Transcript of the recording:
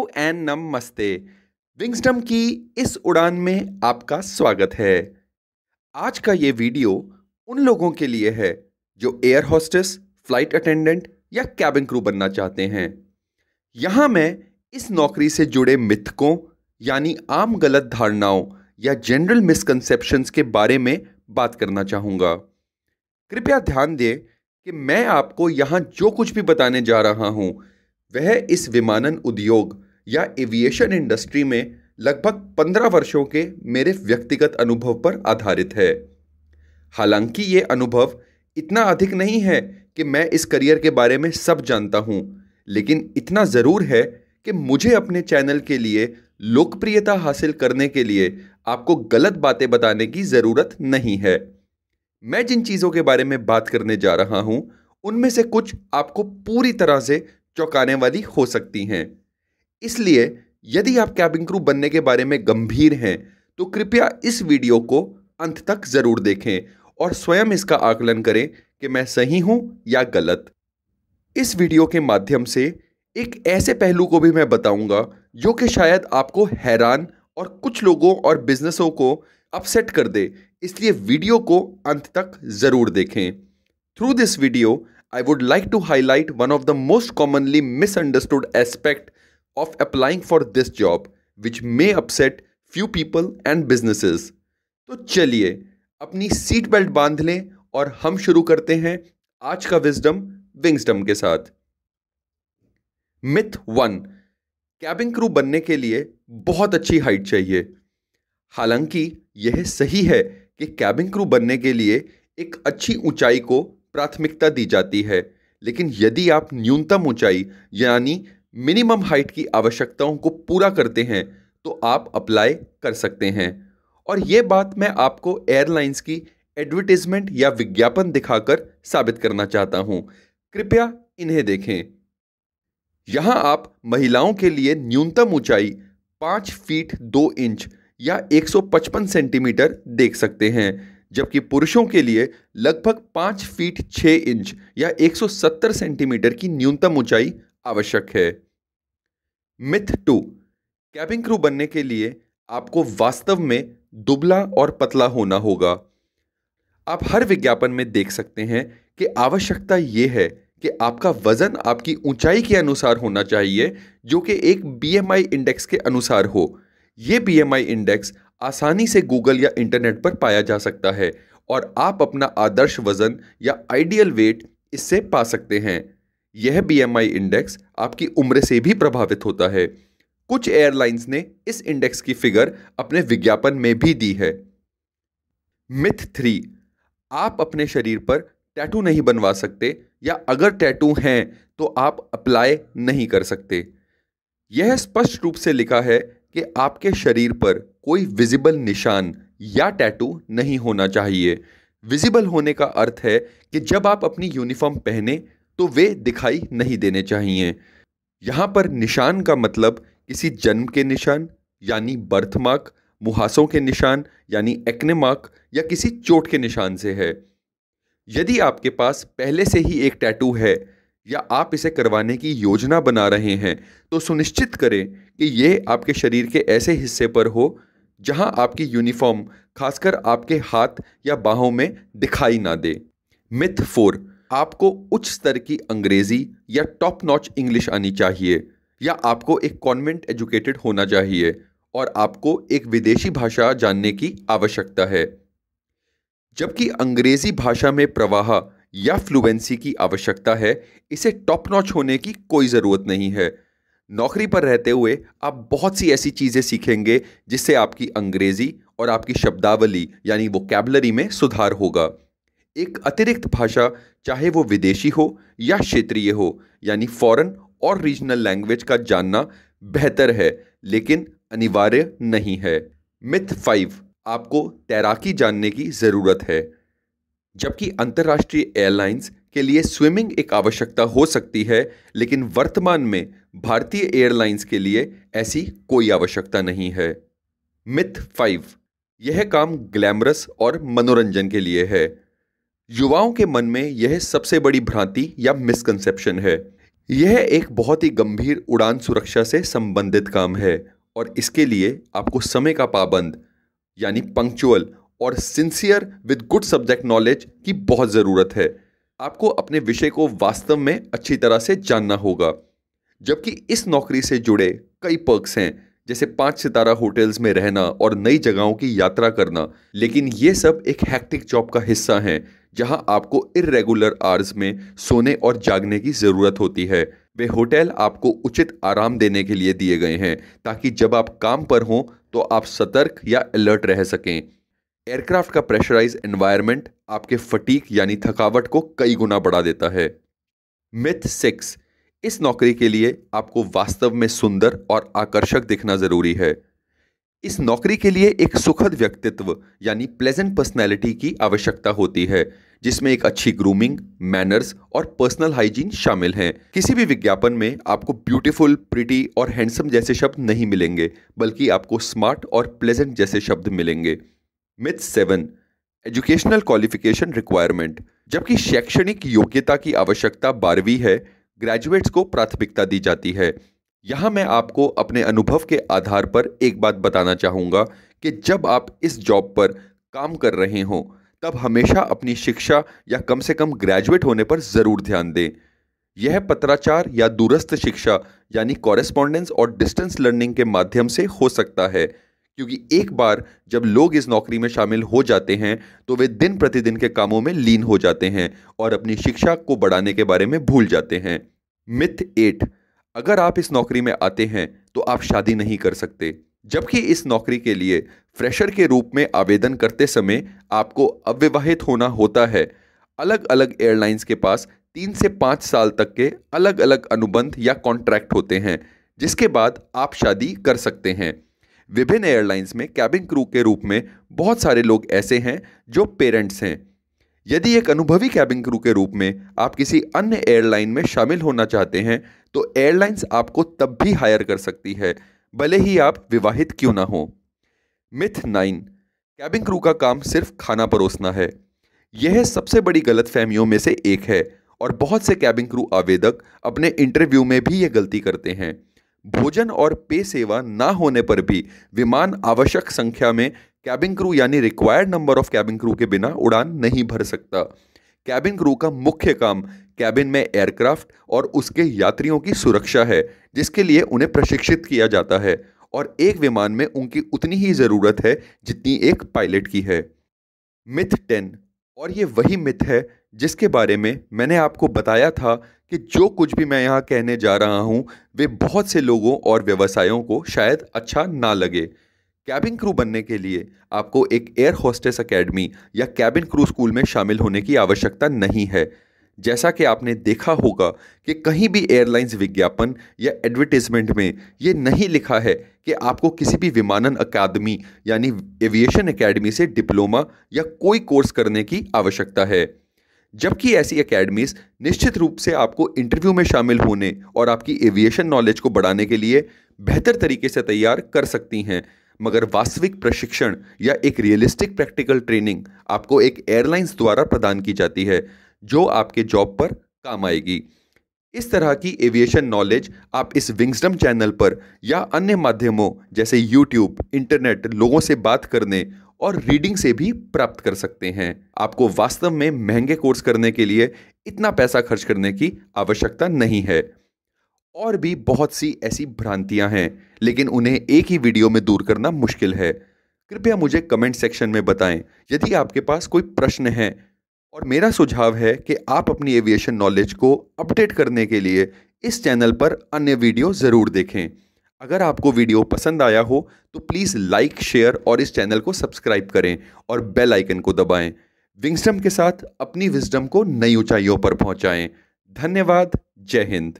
And नमस्ते। विंगस्टम की इस उड़ान में आपका स्वागत है। आज का ये वीडियो उन लोगों के लिए है जो एयर होस्टेस, फ्लाइट अटेंडेंट या कैबिन क्रू बनना चाहते हैं। यहाँ मैं इस नौकरी से जुड़े मिथकों यानी आम गलत धारणाओं या जनरल मिसकंसेप्शंस के बारे में बात करना चाहूँगा। कृपया ध्यान दें कि मैं आपको यहाँ जो कुछ भी बताने जा रहा हूँ वह इस विमानन उद्योग या एविएशन इंडस्ट्री में लगभग 15 वर्षों के मेरे व्यक्तिगत अनुभव पर आधारित है। हालांकि ये अनुभव इतना अधिक नहीं है कि मैं इस करियर के बारे में सब जानता हूँ, लेकिन इतना ज़रूर है कि मुझे अपने चैनल के लिए लोकप्रियता हासिल करने के लिए आपको गलत बातें बताने की ज़रूरत नहीं है। मैं जिन चीज़ों के बारे में बात करने जा रहा हूं, उनमें से कुछ आपको पूरी तरह से चौंकाने वाली हो सकती हैं। इसलिए यदि आप कैबिन क्रू बनने के बारे में गंभीर हैं, तो कृपया इस वीडियो को अंत तक ज़रूर देखें और स्वयं इसका आकलन करें कि मैं सही हूं या गलत। इस वीडियो के माध्यम से एक ऐसे पहलू को भी मैं बताऊंगा जो कि शायद आपको हैरान और कुछ लोगों और बिजनेसों को अपसेट कर दे, इसलिए वीडियो को अंत तक ज़रूर देखें। Through this video I would like to highlight one of the most commonly misunderstood aspect of applying for this job, which may upset few people and businesses. तो चलिए अपनी सीट बेल्ट बांध लें और हम शुरू करते हैं आज का विंगस्टम के साथ। मिथ 1, कैबिन क्रू बनने के लिए बहुत अच्छी हाइट चाहिए। हालांकि यह सही है कि कैबिन क्रू बनने के लिए एक अच्छी ऊंचाई को प्राथमिकता दी जाती है, लेकिन यदि आप न्यूनतम ऊंचाई यानी मिनिमम हाइट की आवश्यकताओं को पूरा करते हैं तो आप अप्लाई कर सकते हैं। और यह बात मैं आपको एयरलाइंस की एडवर्टाइजमेंट या विज्ञापन दिखाकर साबित करना चाहता हूं। कृपया इन्हें देखें। यहां आप महिलाओं के लिए न्यूनतम ऊंचाई 5 फीट 2 इंच या 155 सेंटीमीटर देख सकते हैं, जबकि पुरुषों के लिए लगभग 5 फीट 6 इंच या 170 सेंटीमीटर की न्यूनतम ऊंचाई आवश्यक है। मिथ 2, कैबिन क्रू बनने के लिए आपको वास्तव में दुबला और पतला होना होगा। आप हर विज्ञापन में देख सकते हैं कि आवश्यकता यह है कि आपका वजन आपकी ऊंचाई के अनुसार होना चाहिए, जो कि एक BMI इंडेक्स के अनुसार हो। यह BMI इंडेक्स आसानी से गूगल या इंटरनेट पर पाया जा सकता है और आप अपना आदर्श वजन या आइडियल वेट इससे पा सकते हैं। यह BMI इंडेक्स आपकी उम्र से भी प्रभावित होता है। कुछ एयरलाइंस ने इस इंडेक्स की फिगर अपने विज्ञापन में भी दी है। मिथ 3, आप अपने शरीर पर टैटू नहीं बनवा सकते, या अगर टैटू हैं तो आप अप्लाई नहीं कर सकते। यह स्पष्ट रूप से लिखा है कि आपके शरीर पर कोई विजिबल निशान या टैटू नहीं होना चाहिए। विजिबल होने का अर्थ है कि जब आप अपनी यूनिफॉर्म पहने तो वे दिखाई नहीं देने चाहिए। यहाँ पर निशान का मतलब किसी जन्म के निशान यानी बर्थ मार्क, मुहासों के निशान यानी एक्ने मार्क या किसी चोट के निशान से है। यदि आपके पास पहले से ही एक टैटू है या आप इसे करवाने की योजना बना रहे हैं, तो सुनिश्चित करें कि यह आपके शरीर के ऐसे हिस्से पर हो जहां आपकी यूनिफॉर्म खासकर आपके हाथ या बाहों में दिखाई ना दे। मिथ 4, आपको उच्च स्तर की अंग्रेजी या टॉप नॉच इंग्लिश आनी चाहिए, या आपको एक कॉन्वेंट एजुकेटेड होना चाहिए और आपको एक विदेशी भाषा जानने की आवश्यकता है। जबकि अंग्रेजी भाषा में प्रवाह या फ्लुएंसी की आवश्यकता है, इसे टॉप नॉच होने की कोई ज़रूरत नहीं है। नौकरी पर रहते हुए आप बहुत सी ऐसी चीज़ें सीखेंगे जिससे आपकी अंग्रेजी और आपकी शब्दावली यानी वोकैबुलरी में सुधार होगा। एक अतिरिक्त भाषा, चाहे वो विदेशी हो या क्षेत्रीय हो, यानी फॉरेन और रीजनल लैंग्वेज का जानना बेहतर है, लेकिन अनिवार्य नहीं है। मिथ 5, आपको तैराकी जानने की ज़रूरत है। जबकि अंतर्राष्ट्रीय एयरलाइंस के लिए स्विमिंग एक आवश्यकता हो सकती है, लेकिन वर्तमान में भारतीय एयरलाइंस के लिए ऐसी कोई आवश्यकता नहीं है। मिथ 5, यह काम ग्लैमरस और मनोरंजन के लिए है। युवाओं के मन में यह सबसे बड़ी भ्रांति या मिसकंसेप्शन है। यह एक बहुत ही गंभीर उड़ान सुरक्षा से संबंधित काम है और इसके लिए आपको समय का पाबंद यानी पंक्चुअल और sincere with good subject knowledge की बहुत ज़रूरत है। आपको अपने विषय को वास्तव में अच्छी तरह से जानना होगा। जबकि इस नौकरी से जुड़े कई पर्क्स हैं, जैसे 5 सितारा होटल्स में रहना और नई जगहों की यात्रा करना, लेकिन ये सब एक हैक्टिक जॉब का हिस्सा हैं जहां आपको इर्रेगुलर आवर्स में सोने और जागने की ज़रूरत होती है। वे होटल आपको उचित आराम देने के लिए दिए गए हैं ताकि जब आप काम पर हों तो आप सतर्क या अलर्ट रह सकें। एयरक्राफ्ट का प्रेशराइज एनवायरनमेंट आपके फटीग यानी थकावट को कई गुना बढ़ा देता है। मिथ 6, इस नौकरी के लिए आपको वास्तव में सुंदर और आकर्षक दिखना जरूरी है। इस नौकरी के लिए एक सुखद व्यक्तित्व यानी प्लेजेंट पर्सनैलिटी की आवश्यकता होती है, जिसमें एक अच्छी ग्रूमिंग, मैनर्स और पर्सनल हाइजीन शामिल हैं। किसी भी विज्ञापन में आपको ब्यूटीफुल, प्रिटी और हैंडसम जैसे शब्द नहीं मिलेंगे, बल्कि आपको स्मार्ट और प्लेजेंट जैसे शब्द मिलेंगे। Myth 7, educational qualification requirement. जबकि शैक्षणिक योग्यता की आवश्यकता 12वीं है, ग्रेजुएट्स को प्राथमिकता दी जाती है। यहाँ मैं आपको अपने अनुभव के आधार पर एक बात बताना चाहूँगा कि जब आप इस जॉब पर काम कर रहे हों तब हमेशा अपनी शिक्षा या कम से कम ग्रेजुएट होने पर ज़रूर ध्यान दें। यह पत्राचार या दूरस्थ शिक्षा यानी कॉरेस्पॉन्डेंस और डिस्टेंस लर्निंग के माध्यम से हो सकता है, क्योंकि एक बार जब लोग इस नौकरी में शामिल हो जाते हैं तो वे दिन प्रतिदिन के कामों में लीन हो जाते हैं और अपनी शिक्षा को बढ़ाने के बारे में भूल जाते हैं। मिथ 8, अगर आप इस नौकरी में आते हैं तो आप शादी नहीं कर सकते। जबकि इस नौकरी के लिए फ्रेशर के रूप में आवेदन करते समय आपको अविवाहित होना होता है। अलग अलग एयरलाइंस के पास 3 से 5 साल तक के अलग अलग अनुबंध या कॉन्ट्रैक्ट होते हैं, जिसके बाद आप शादी कर सकते हैं। विभिन्न एयरलाइंस में कैबिन क्रू के रूप में बहुत सारे लोग ऐसे हैं जो पेरेंट्स हैं। यदि एक अनुभवी कैबिन क्रू के रूप में आप किसी अन्य एयरलाइन में शामिल होना चाहते हैं तो एयरलाइंस आपको तब भी हायर कर सकती है, भले ही आप विवाहित क्यों ना हो। मिथ 9, कैबिन क्रू का काम सिर्फ खाना परोसना है। यह सबसे बड़ी गलतफहमियों में से एक है और बहुत से कैबिन क्रू आवेदक अपने इंटरव्यू में भी यह गलती करते हैं। भोजन और पेय सेवा ना होने पर भी विमान आवश्यक संख्या में कैबिन क्रू यानी required number of cabin crew के बिना उड़ान नहीं भर सकता। कैबिन क्रू का मुख्य काम कैबिन में एयरक्राफ्ट और उसके यात्रियों की सुरक्षा है, जिसके लिए उन्हें प्रशिक्षित किया जाता है और एक विमान में उनकी उतनी ही ज़रूरत है जितनी एक पायलट की है। मिथ 10, और ये वही मिथ है जिसके बारे में मैंने आपको बताया था कि जो कुछ भी मैं यहाँ कहने जा रहा हूँ वे बहुत से लोगों और व्यवसायों को शायद अच्छा ना लगे। कैबिन क्रू बनने के लिए आपको एक एयर होस्टेस एकेडमी या कैबिन क्रू स्कूल में शामिल होने की आवश्यकता नहीं है। जैसा कि आपने देखा होगा कि कहीं भी एयरलाइंस विज्ञापन या एडवर्टाइजमेंट में ये नहीं लिखा है कि आपको किसी भी विमानन अकादमी यानी एविएशन एकेडमी से डिप्लोमा या कोई कोर्स करने की आवश्यकता है। जबकि ऐसी एकेडमीज निश्चित रूप से आपको इंटरव्यू में शामिल होने और आपकी एविएशन नॉलेज को बढ़ाने के लिए बेहतर तरीके से तैयार कर सकती हैं, मगर वास्तविक प्रशिक्षण या एक रियलिस्टिक प्रैक्टिकल ट्रेनिंग आपको एक एयरलाइंस द्वारा प्रदान की जाती है जो आपके जॉब पर काम आएगी। इस तरह की एविएशन नॉलेज आप इस विंगसडम चैनल पर या अन्य माध्यमों जैसे यूट्यूब, इंटरनेट, लोगों से बात करने और रीडिंग से भी प्राप्त कर सकते हैं। आपको वास्तव में महंगे कोर्स करने के लिए इतना पैसा खर्च करने की आवश्यकता नहीं है। और भी बहुत सी ऐसी भ्रांतियां हैं, लेकिन उन्हें एक ही वीडियो में दूर करना मुश्किल है। कृपया मुझे कमेंट सेक्शन में बताएं यदि आपके पास कोई प्रश्न है। और मेरा सुझाव है कि आप अपनी एविएशन नॉलेज को अपडेट करने के लिए इस चैनल पर अन्य वीडियो ज़रूर देखें। अगर आपको वीडियो पसंद आया हो तो प्लीज़ लाइक, शेयर और इस चैनल को सब्सक्राइब करें और बेल आइकन को दबाएं। विंगसडम के साथ अपनी विजडम को नई ऊंचाइयों पर पहुंचाएं। धन्यवाद। जय हिंद।